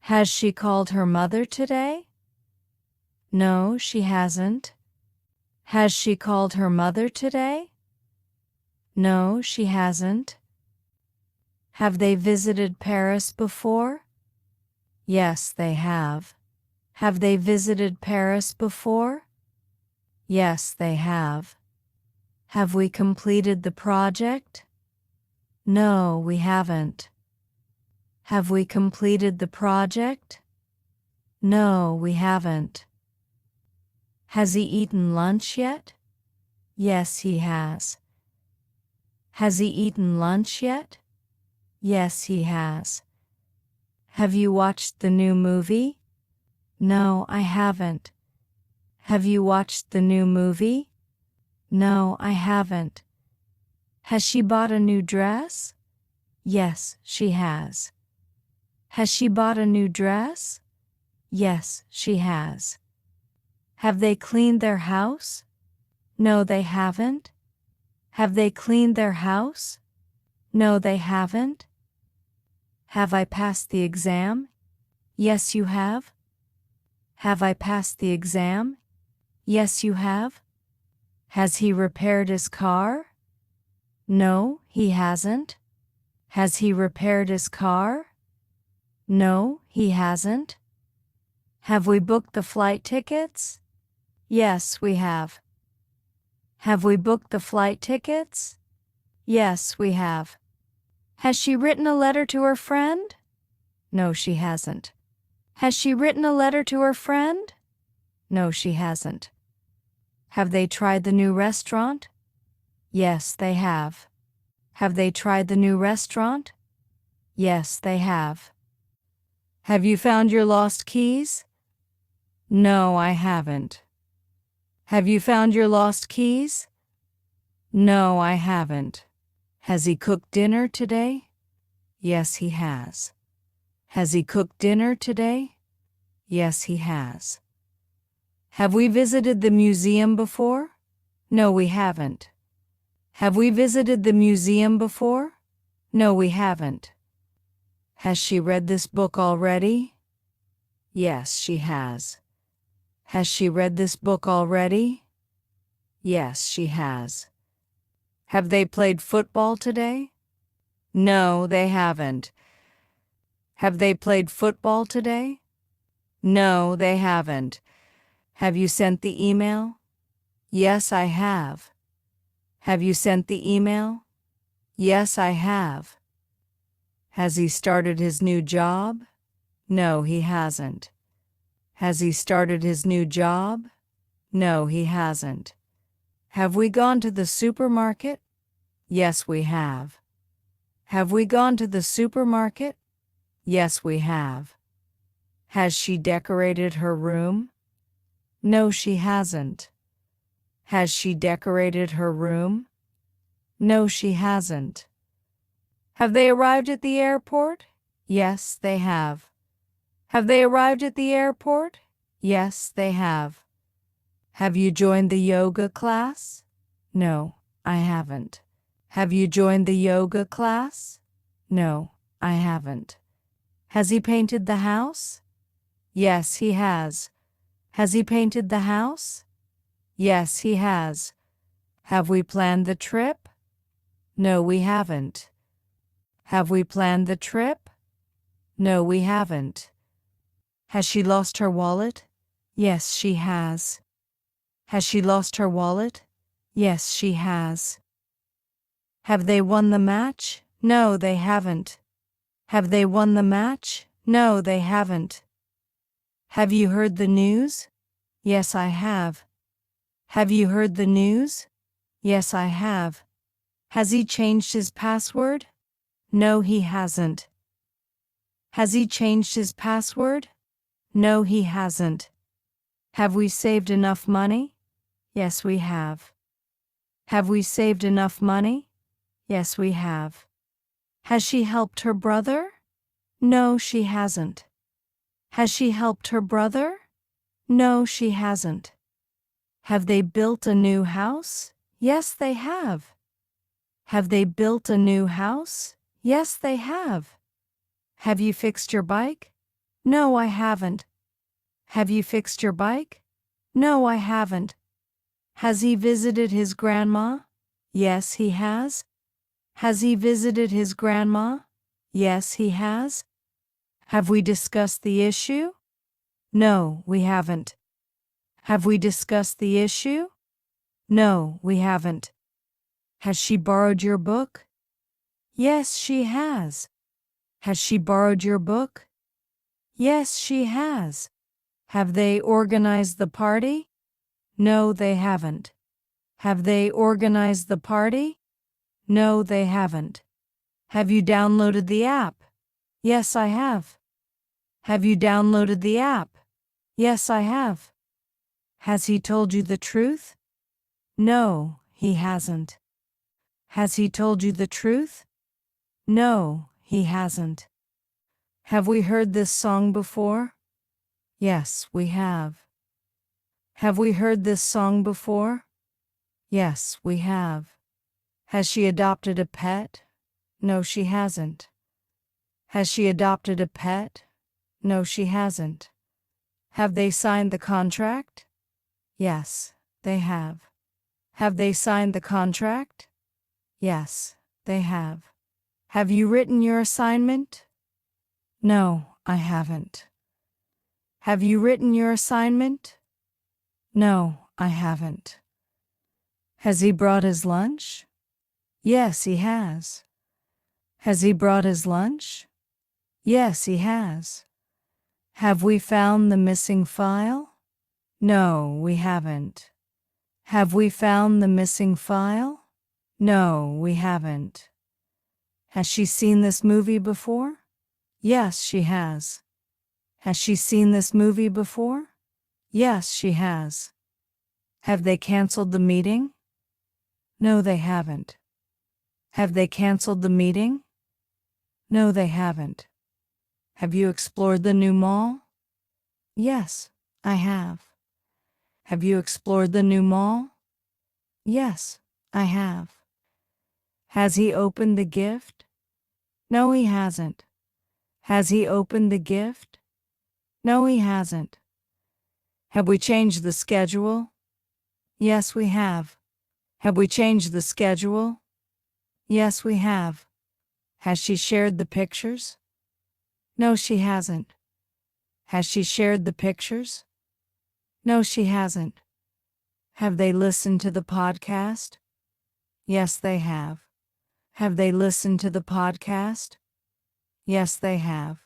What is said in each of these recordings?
Has she called her mother today? No, she hasn't. Has she called her mother today? No, she hasn't. Have they visited Paris before? Yes, they have. Have they visited Paris before? Yes, they have. Have we completed the project? No, we haven't. Have we completed the project? No, we haven't. Has he eaten lunch yet? Yes, he has. Has he eaten lunch yet? Yes, he has. Have you watched the new movie? No, I haven't. Have you watched the new movie? No, I haven't. Has she bought a new dress? Yes, she has. Has she bought a new dress? Yes, she has. Have they cleaned their house? No, they haven't. Have they cleaned their house? No, they haven't. Have I passed the exam? Yes, you have. Have I passed the exam? Yes, you have. Has he repaired his car? No, he hasn't. Has he repaired his car? No, he hasn't. Have we booked the flight tickets? Yes, we have. Have we booked the flight tickets? Yes, we have. Has she written a letter to her friend? No, she hasn't. Has she written a letter to her friend? No, she hasn't. Have they tried the new restaurant? Yes, they have. Have they tried the new restaurant? Yes, they have. Have you found your lost keys? No, I haven't. Have you found your lost keys? No, I haven't. Has he cooked dinner today? Yes, he has. Has he cooked dinner today? Yes, he has. Have we visited the museum before? No, we haven't. Have we visited the museum before? No, we haven't. Has she read this book already? Yes, she has. Has she read this book already? Yes, she has. Have they played football today? No, they haven't. Have they played football today? No, they haven't. Have you sent the email? Yes, I have. Have you sent the email? Yes, I have. Has he started his new job? No, he hasn't. Has he started his new job? No, he hasn't. Have we gone to the supermarket? Yes, we have. Have we gone to the supermarket? Yes, we have. Has she decorated her room? No, she hasn't. Has she decorated her room? No, she hasn't. Have they arrived at the airport? Yes, they have. Have they arrived at the airport? Yes, they have. Have you joined the yoga class? No, I haven't. Have you joined the yoga class? No, I haven't. Has he painted the house? Yes, he has. Has he painted the house? Yes, he has. Have we planned the trip? No, we haven't. Have we planned the trip? No, we haven't. Has she lost her wallet? Yes, she has. Has she lost her wallet? Yes, she has. Have they won the match? No, they haven't. Have they won the match? No, they haven't. Have you heard the news? Yes, I have. Have you heard the news? Yes, I have. Has he changed his password? No, he hasn't. Has he changed his password? No, he hasn't. Have we saved enough money? Yes, we have. Have we saved enough money? Yes, we have. Has she helped her brother? No, she hasn't. Has she helped her brother? No, she hasn't. Have they built a new house? Yes, they have. Have they built a new house? Yes, they have. Have you fixed your bike? No, I haven't. Have you fixed your bike? No, I haven't. Has he visited his grandma? Yes, he has. Has he visited his grandma? Yes, he has. Have we discussed the issue? No, we haven't. Have we discussed the issue? No, we haven't. Has she borrowed your book? Yes, she has. Has she borrowed your book? Yes, she has. Have they organized the party? No, they haven't. Have they organized the party? No, they haven't. Have you downloaded the app? Yes, I have. Have you downloaded the app? Yes, I have. Has he told you the truth? No, he hasn't. Has he told you the truth? No, he hasn't. Have we heard this song before? Yes, we have. Have we heard this song before? Yes, we have. Has she adopted a pet? No, she hasn't. Has she adopted a pet? No, she hasn't. Have they signed the contract? Yes, they have. Have they signed the contract? Yes, they have. Have you written your assignment? No, I haven't. Have you written your assignment? No, I haven't. Has he brought his lunch? Yes, he has. Has he brought his lunch? Yes, he has. Have we found the missing file? No, we haven't. Have we found the missing file? No, we haven't. Has she seen this movie before? Yes, she has. Has she seen this movie before? Yes, she has. Have they canceled the meeting? No, they haven't. Have they canceled the meeting? No, they haven't. Have you explored the new mall? Yes, I have. Have you explored the new mall? Yes, I have. Has he opened the gift? No, he hasn't. Has he opened the gift? No, he hasn't. Have we changed the schedule? Yes, we have. Have we changed the schedule? Yes, we have. Has she shared the pictures? No, she hasn't. Has she shared the pictures? No, she hasn't. Have they listened to the podcast? Yes, they have. Have they listened to the podcast? Yes, they have.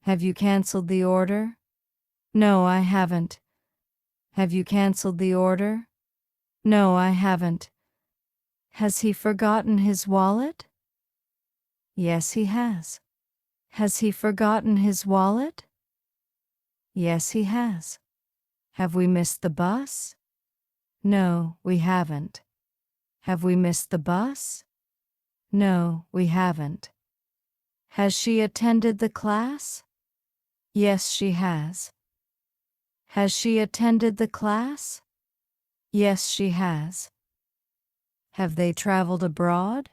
Have you canceled the order? No, I haven't. Have you canceled the order? No, I haven't. Has he forgotten his wallet? Yes, he has. Has he forgotten his wallet? Yes, he has. Have we missed the bus? No, we haven't. Have we missed the bus? No, we haven't. Has she attended the class? Yes, she has. Has she attended the class? Yes, she has. Have they traveled abroad?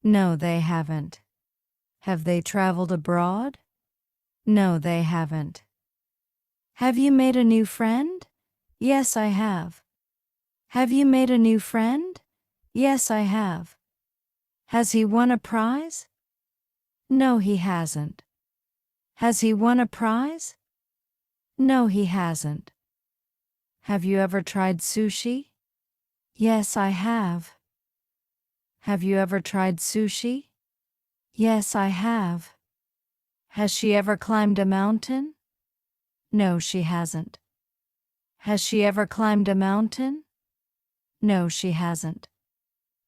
No, they haven't. Have they traveled abroad? No, they haven't. Have you made a new friend? Yes, I have. Have you made a new friend? Yes, I have. Has he won a prize? No, he hasn't. Has he won a prize? No, he hasn't. Have you ever tried sushi? Yes, I have. Have you ever tried sushi? Yes, I have. Has she ever climbed a mountain? No, she hasn't. Has she ever climbed a mountain? No, she hasn't.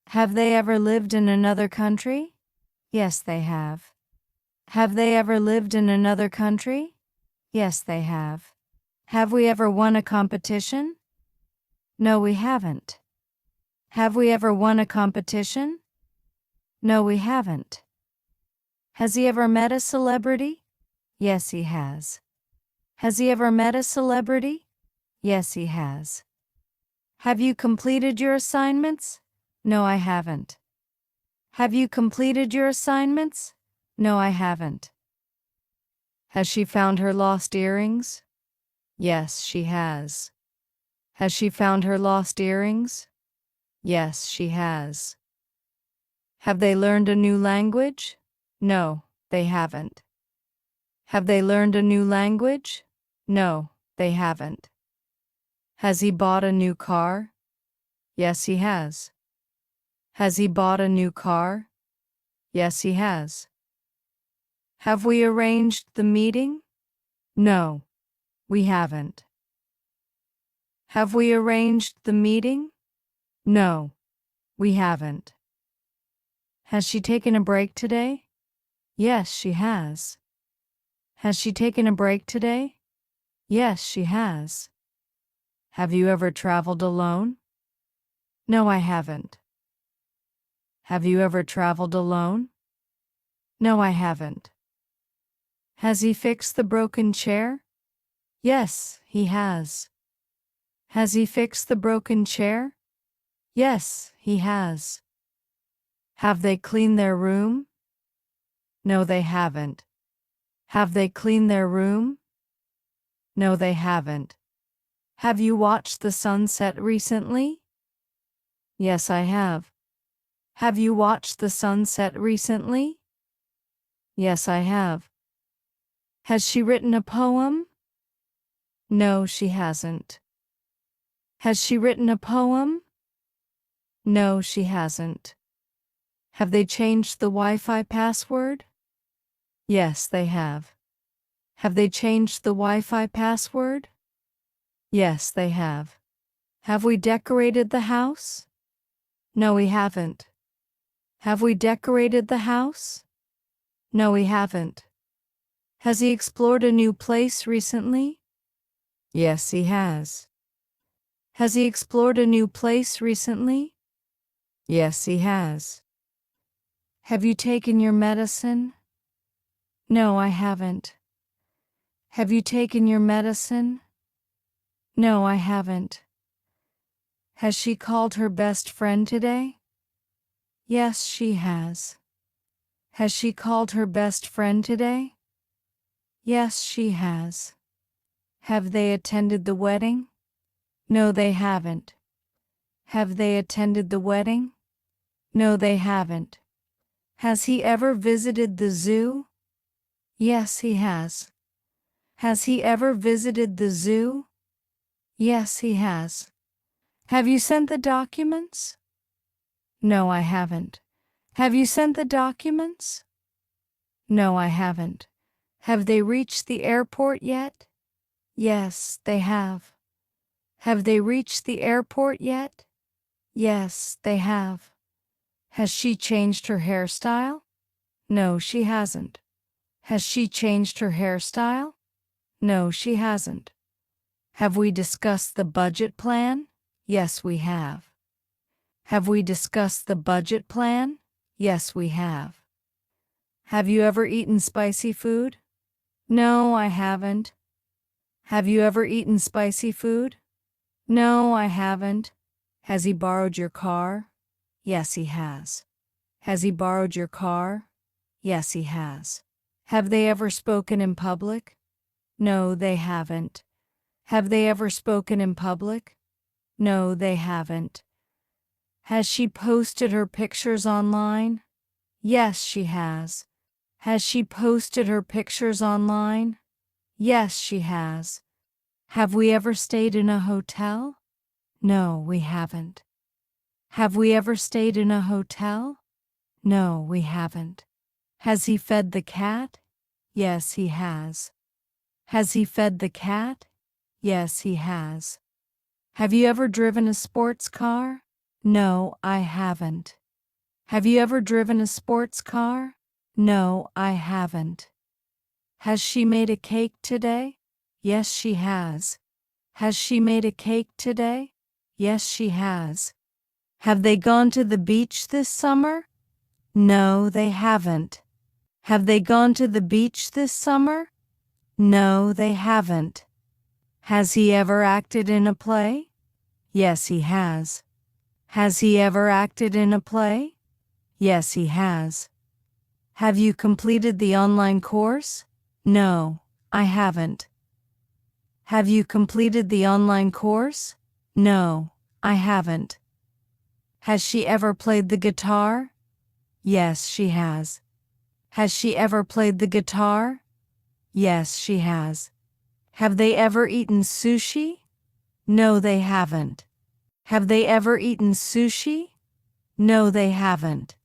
Have they ever lived in another country? Yes, they have. Have they ever lived in another country? Yes, they have. Have we ever won a competition? No, we haven't. Have we ever won a competition? No, we haven't. Has he ever met a celebrity? Yes, he has. Has he ever met a celebrity? Yes, he has. Have you completed your assignments? No, I haven't. Have you completed your assignments? No, I haven't. Has she found her lost earrings? Yes, she has. Has she found her lost earrings? Yes, she has. Have they learned a new language? No, they haven't. Have they learned a new language? No, they haven't. Has he bought a new car? Yes, he has. Has he bought a new car? Yes, he has. Have we arranged the meeting? No, we haven't. Have we arranged the meeting? No, we haven't. Has she taken a break today? Yes, she has. Has she taken a break today? Yes, she has. Have you ever traveled alone? No, I haven't. Have you ever traveled alone? No, I haven't. Has he fixed the broken chair? Yes, he has. Has he fixed the broken chair? Yes, he has. Have they cleaned their room? No, they haven't. Have they cleaned their room? No, they haven't. Have you watched the sunset recently? Yes, I have. Have you watched the sunset recently? Yes, I have. Has she written a poem? No, she hasn't. Has she written a poem? No, she hasn't. Have they changed the Wi-Fi password? Yes, they have. Have they changed the Wi-Fi password? Yes, they have. Have we decorated the house? No, we haven't. Have we decorated the house? No, we haven't. Has he explored a new place recently? Yes, he has. Has he explored a new place recently? Yes, he has. Have you taken your medicine? No, I haven't. Have you taken your medicine? No, I haven't. Has she called her best friend today? Yes, she has. Has she called her best friend today? Yes, she has. Have they attended the wedding? No, they haven't. Have they attended the wedding? No, they haven't. Has he ever visited the zoo? Yes, he has. Has he ever visited the zoo? Yes, he has. Have you sent the documents? No, I haven't. Have you sent the documents? No, I haven't. Have they reached the airport yet? Yes, they have. Have they reached the airport yet? Yes, they have. Has she changed her hairstyle? No, she hasn't. Has she changed her hairstyle? No, she hasn't. Have we discussed the budget plan? Yes, we have. Have we discussed the budget plan? Yes, we have. Have you ever eaten spicy food? No, I haven't. Have you ever eaten spicy food? No, I haven't. Has he borrowed your car? Yes, he has. Has he borrowed your car? Yes, he has. Have they ever spoken in public? No, they haven't. Have they ever spoken in public? No, they haven't. Has she posted her pictures online? Yes, she has. Has she posted her pictures online? Yes, she has. Have we ever stayed in a hotel? No, we haven't. Have we ever stayed in a hotel? No, we haven't. Has he fed the cat? Yes, he has. Has he fed the cat? Yes, he has. Have you ever driven a sports car? No, I haven't. Have you ever driven a sports car? No, I haven't. Has she made a cake today? Yes, she has. Has she made a cake today? Yes, she has. Have they gone to the beach this summer? No, they haven't. Have they gone to the beach this summer? No, they haven't. Has he ever acted in a play? Yes, he has. Has he ever acted in a play? Yes, he has. Have you completed the online course? No, I haven't. Have you completed the online course? No, I haven't. Has she ever played the guitar? Yes, she has. Has she ever played the guitar? Yes, she has. Have they ever eaten sushi? No, they haven't. Have they ever eaten sushi? No, they haven't.